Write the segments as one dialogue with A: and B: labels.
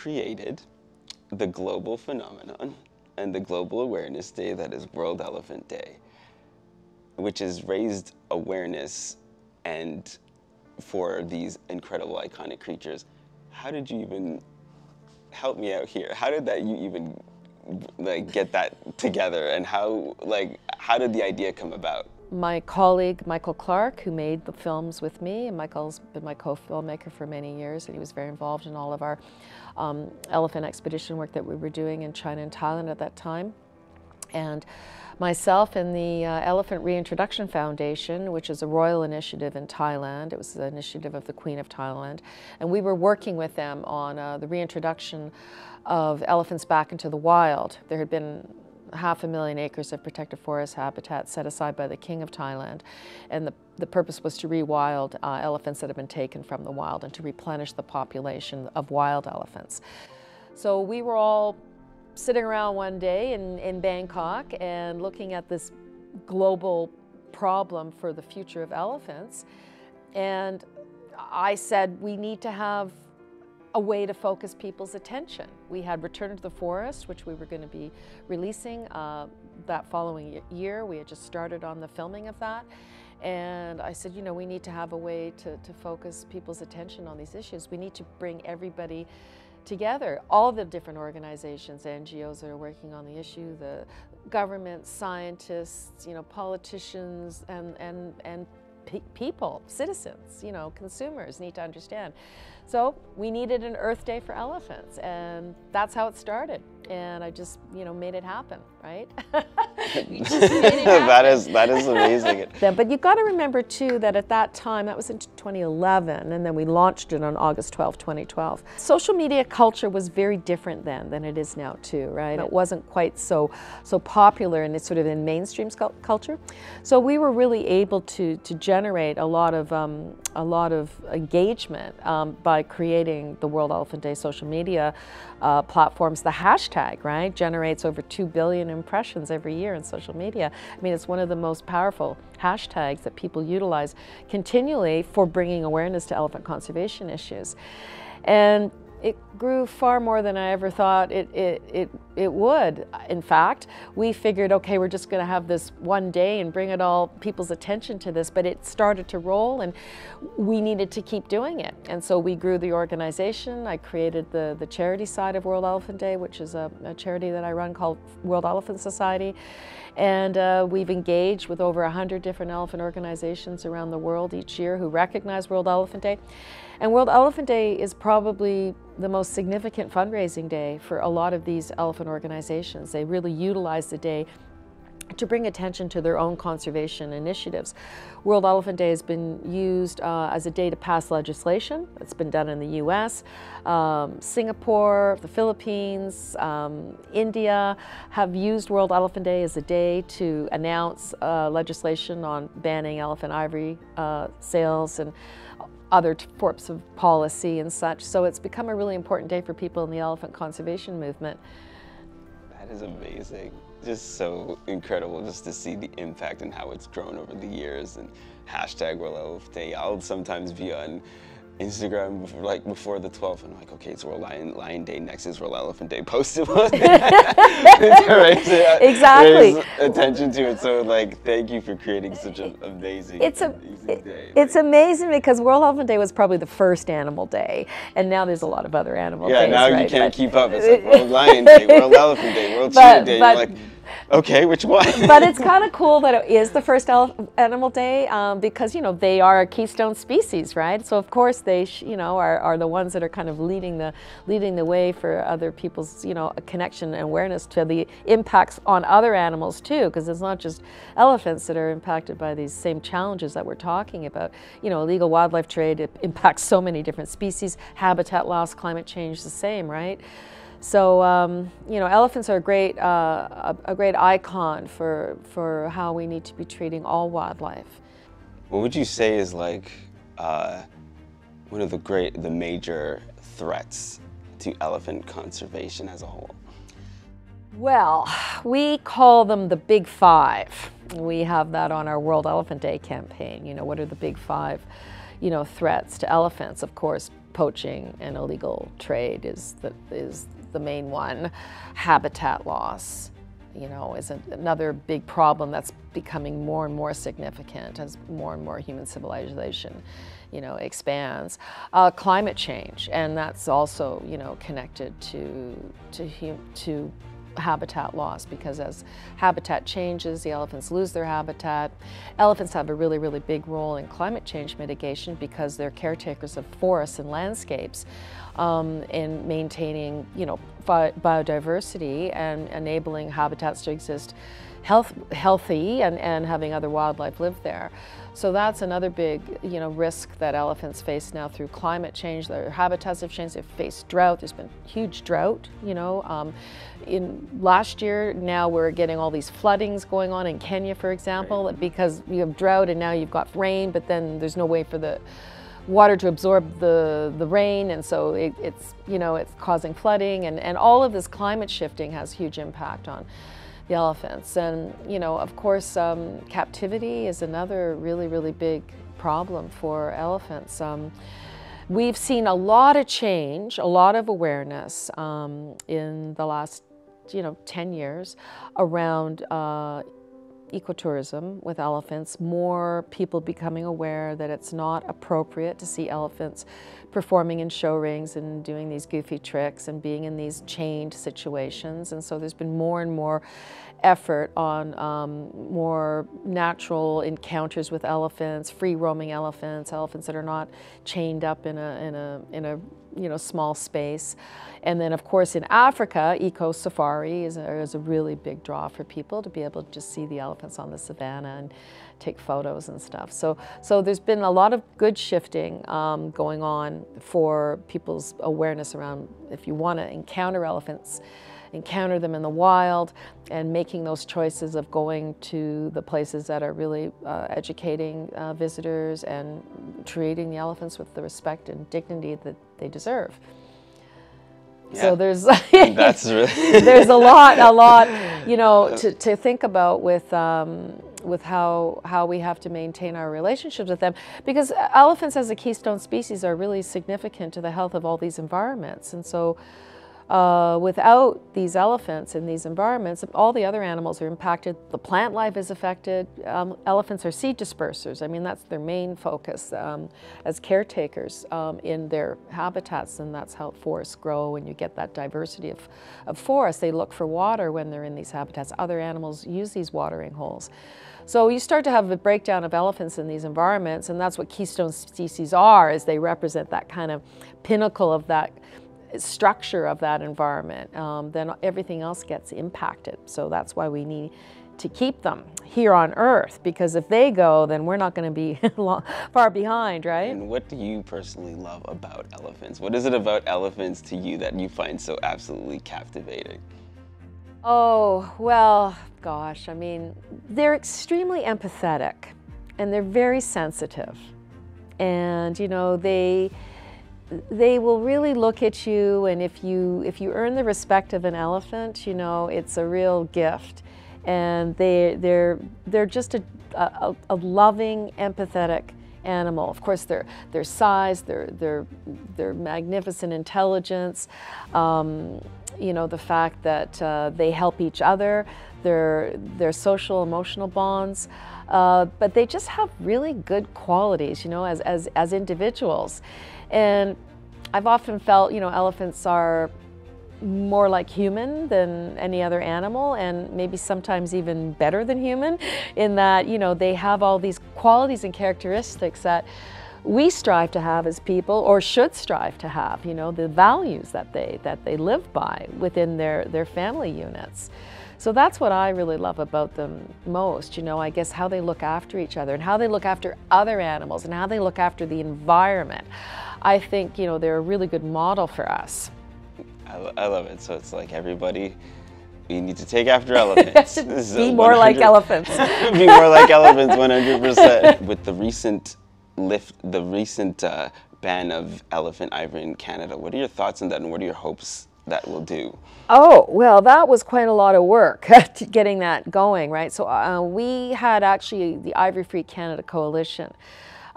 A: created the global phenomenon and the global awareness day that is World Elephant Day, which has raised awareness and for these incredible iconic creatures. How did you even, help me out here, how did that you even like get that together, and how did the idea come about?
B: My colleague Michael Clark, who made the films with me, and Michael's been my co-filmmaker for many years, and he was very involved in all of our elephant expedition work that we were doing in China and Thailand at that time. And myself and the Elephant Reintroduction Foundation, which is a royal initiative in Thailand. It was the initiative of the Queen of Thailand. And we were working with them on the reintroduction of elephants back into the wild. There had been 500,000 acres of protected forest habitat set aside by the King of Thailand. And the purpose was to rewild elephants that had been taken from the wild and to replenish the population of wild elephants. So we were all sitting around one day in Bangkok and looking at this global problem for the future of elephants. And I said, we need to have a way to focus people's attention. We had Return to the Forest, which we were going to be releasing that following year. We had just started on the filming of that. And I said, you know, we need to have a way to focus people's attention on these issues. We need to bring everybody together, all the different organizations, NGOs that are working on the issue, the government, scientists, you know, politicians, and people, citizens, you know, consumers need to understand. So we needed an Earth Day for elephants, and that's how it started. And I just, you know, made it happen, right? We just made it happen.
A: That is amazing.
B: But you've got to remember too that at that time, that was in 2011, and then we launched it on August 12, 2012. Social media culture was very different then than it is now too, right? It wasn't quite so popular, and it's sort of in mainstream culture. So we were really able to generate a lot of engagement by creating the World Elephant Day social media platforms. The hashtag, right, generates over 2 billion impressions every year in social media. I mean, it's one of the most powerful hashtags that people utilize continually for bringing awareness to elephant conservation issues. And it grew far more than I ever thought it would. In fact, we figured, okay, we're just going to have this one day and bring it all people's attention to this, but it started to roll and we needed to keep doing it. And so we grew the organization. I created the charity side of World Elephant Day, which is a charity that I run called World Elephant Society. And we've engaged with over 100 different elephant organizations around the world each year who recognize World Elephant Day. And World Elephant Day is probably the most significant fundraising day for a lot of these elephant organizations. They really utilize the day to bring attention to their own conservation initiatives. World Elephant Day has been used as a day to pass legislation. It's been done in the US, Singapore, the Philippines, India have used World Elephant Day as a day to announce legislation on banning elephant ivory sales and other forms of policy and such. So it's become a really important day for people in the elephant conservation movement.
A: That is amazing. Just so incredible just to see the impact and how it's grown over the years. And hashtag World Elephant Day. I'll sometimes be on Instagram before the 12th, and I'm like, okay, it's World Lion Day, next is World Elephant Day, post it on
B: Exactly.
A: Raise attention to it. So thank you for creating such an amazing day.
B: It's amazing because World Elephant Day was probably the first animal day, and now there's a lot of other animal days.
A: Yeah, now
B: right?
A: You can't keep up. It's like World Lion Day, World Elephant Day, World Cheetah Day. You're like, okay, which one?
B: But it's kind of cool that it is the first animal day because, you know, they are a keystone species, right? So of course they, you know, are the ones that are kind of leading the way for other people's, you know, connection and awareness to the impacts on other animals too, because it's not just elephants that are impacted by these same challenges that we're talking about. You know, illegal wildlife trade, it impacts so many different species, habitat loss, climate change, the same, right? So, you know, elephants are a great icon for how we need to be treating all wildlife.
A: What would you say is one of the major threats to elephant conservation as a whole?
B: Well, we call them the Big Five. We have that on our World Elephant Day campaign. You know, what are the Big Five? you know, threats to elephants. Of course, poaching and illegal trade is the main one. Habitat loss, you know, is another big problem that's becoming more and more significant as more and more human civilization, you know, expands. Climate change, and that's also, you know, connected to habitat loss, because as habitat changes, the elephants lose their habitat. Elephants have a really, really big role in climate change mitigation because they're caretakers of forests and landscapes, in maintaining, you know, biodiversity and enabling habitats to exist healthy and having other wildlife live there. So that's another big, you know, risk that elephants face now through climate change. Their habitats have changed. They've faced drought. There's been huge drought, you know. In last year, now we're getting all these floodings going on in Kenya, for example, because you have drought and now you've got rain, but then there's no way for the water to absorb the rain, and so it's, you know, it's causing flooding, and all of this climate shifting has huge impact on the elephants. And, you know, of course, captivity is another really, really big problem for elephants. We've seen a lot of change, a lot of awareness in the last, you know, 10 years around ecotourism with elephants. More people becoming aware that it's not appropriate to see elephants performing in show rings and doing these goofy tricks and being in these chained situations. And so there's been more and more effort on more natural encounters with elephants, free roaming elephants, elephants that are not chained up in a you know, small space. And then of course in Africa, eco safari is a really big draw for people to be able to just see the elephants on the savannah and take photos and stuff. So there's been a lot of good shifting going on for people's awareness around, if you want to encounter elephants, encounter them in the wild, and making those choices of going to the places that are really educating visitors and treating the elephants with the respect and dignity that they deserve. Yeah. So there's
A: that's really
B: there's a lot, you know, to think about with how we have to maintain our relationships with them, because elephants as a keystone species are really significant to the health of all these environments. And so without these elephants in these environments, all the other animals are impacted. The plant life is affected. Elephants are seed dispersers. I mean, that's their main focus as caretakers in their habitats, and that's how forests grow, and you get that diversity of forests. They look for water when they're in these habitats. Other animals use these watering holes. So you start to have a breakdown of elephants in these environments, and that's what keystone species are, is they represent that kind of pinnacle of that structure of that environment. Then everything else gets impacted. So that's why we need to keep them here on Earth, because if they go, then we're not going to be far behind, right?
A: And what do you personally love about elephants? What is it about elephants to you that you find so absolutely captivating?
B: Oh, well, gosh, I mean, they're extremely empathetic, and they're very sensitive. And, you know, they will really look at you, and if you earn the respect of an elephant, you know, it's a real gift. And they're just a loving, empathetic animal. Of course, their size, their magnificent intelligence, you know, the fact that they help each other, their social, emotional bonds, but they just have really good qualities, you know, as individuals. And I've often felt, you know, elephants are more like human than any other animal, and maybe sometimes even better than human, in that, you know, they have all these qualities and characteristics that we strive to have as people, or should strive to have, you know, the values that they live by within their family units. So that's what I really love about them most, you know, I guess how they look after each other and how they look after other animals and how they look after the environment. I think, you know, they're a really good model for us.
A: I love it. So it's like everybody, we need to take after elephants.
B: Be more like elephants.
A: Be more like elephants, 100%. With the recent ban of elephant ivory in Canada, what are your thoughts on that, and what are your hopes that will do?
B: Oh, well, that was quite a lot of work getting that going, right? So we had actually the Ivory Free Canada Coalition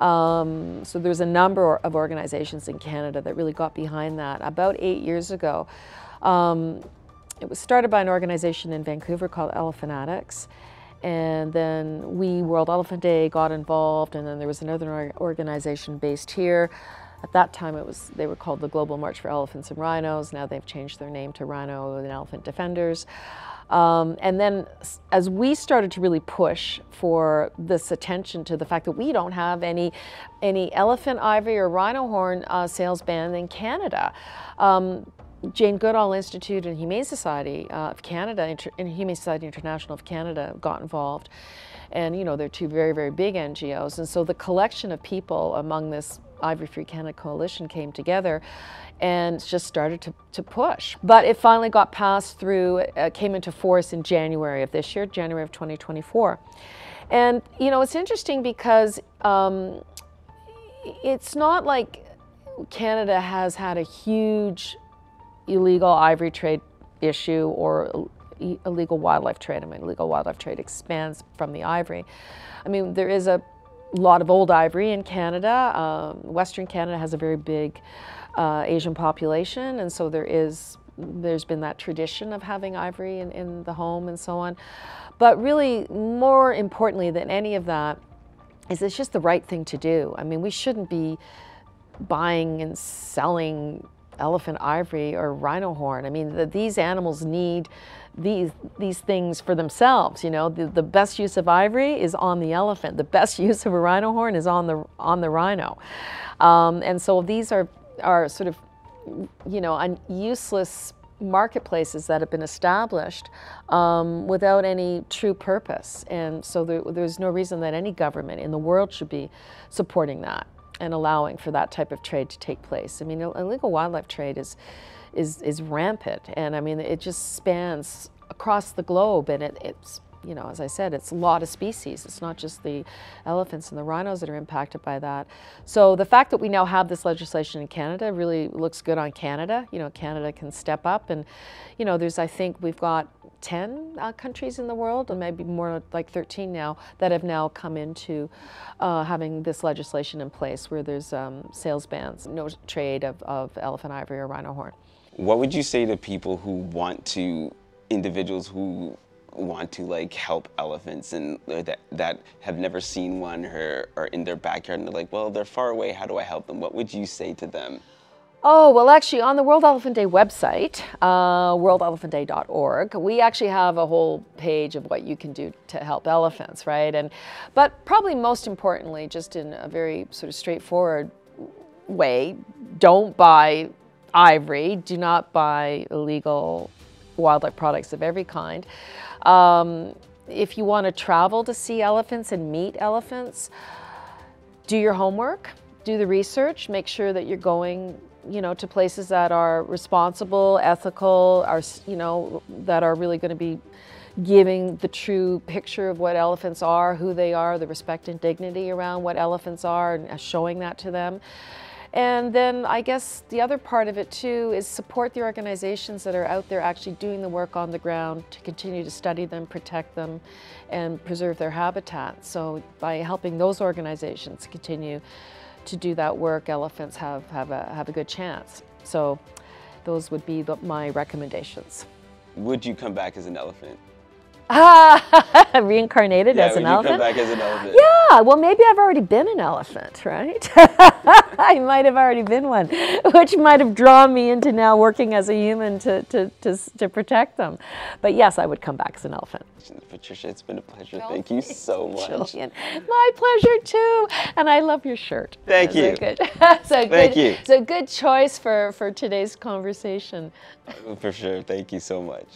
B: So there's a number of organizations in Canada that really got behind that. About 8 years ago, it was started by an organization in Vancouver called Elephant Addicts. And then we, World Elephant Day, got involved, and then there was another organization based here. At that time, they were called the Global March for Elephants and Rhinos. Now they've changed their name to Rhino and Elephant Defenders. And then as we started to really push for this attention to the fact that we don't have any elephant ivory or rhino horn sales ban in Canada, Jane Goodall Institute and Humane Society of Canada and Humane Society International of Canada got involved. And you know, they're two very, very big NGOs. And so the collection of people among this Ivory Free Canada Coalition came together and just started to push. But it finally got passed through, came into force in January of this year, January of 2024. And you know, it's interesting because it's not like Canada has had a huge illegal ivory trade issue or illegal wildlife trade. I mean, illegal wildlife trade expands from the ivory. I mean, there is a lot of old ivory in Canada. Western Canada has a very big Asian population, and so there's been that tradition of having ivory in the home and so on. But really, more importantly than any of that, is it's just the right thing to do. I mean, we shouldn't be buying and selling elephant ivory or rhino horn. I mean, these animals need these things for themselves. You know, the best use of ivory is on the elephant. The best use of a rhino horn is on the rhino. And so these are sort of, you know, useless marketplaces that have been established without any true purpose. And so there's no reason that any government in the world should be supporting that and allowing for that type of trade to take place. I mean, illegal wildlife trade is rampant, and I mean, it just spans across the globe, and it's, you know, as I said, it's a lot of species. It's not just the elephants and the rhinos that are impacted by that. So the fact that we now have this legislation in Canada really looks good on Canada. You know, Canada can step up, and, you know, I think we've got 10 countries in the world, and maybe more like 13 now, that have now come into having this legislation in place where there's sales bans, no trade of elephant ivory or rhino horn.
A: What would you say to people individuals who want to like help elephants and that have never seen one or in their backyard and they're like, well, they're far away, how do I help them? What would you say to them?
B: Oh, well, actually, on the World Elephant Day website, worldelephantday.org, we actually have a whole page of what you can do to help elephants, right? But probably most importantly, just in a very sort of straightforward way, don't buy ivory, do not buy illegal wildlife products of every kind. If you want to travel to see elephants and meet elephants, do your homework, do the research, make sure that you're going, you know, to places that are responsible, ethical, you know, that are really going to be giving the true picture of what elephants are, who they are, the respect and dignity around what elephants are, and showing that to them. And then I guess the other part of it too is support the organizations that are out there actually doing the work on the ground to continue to study them, protect them, and preserve their habitat. So by helping those organizations continue to do that work, elephants have a good chance. So those would be my recommendations.
A: Would you come back as an elephant?
B: Reincarnated as an elephant?
A: Would you come back as an elephant?
B: Yeah, well, maybe I've already been an elephant, right? I might have already been one, which might have drawn me into now working as a human to protect them. But yes, I would come back as an elephant.
A: Patricia, it's been a pleasure. Thank you so much.
B: Julian, my pleasure too. And I love your shirt.
A: Thank you.
B: Thank you. It's a good choice for today's conversation.
A: For sure. Thank you so much.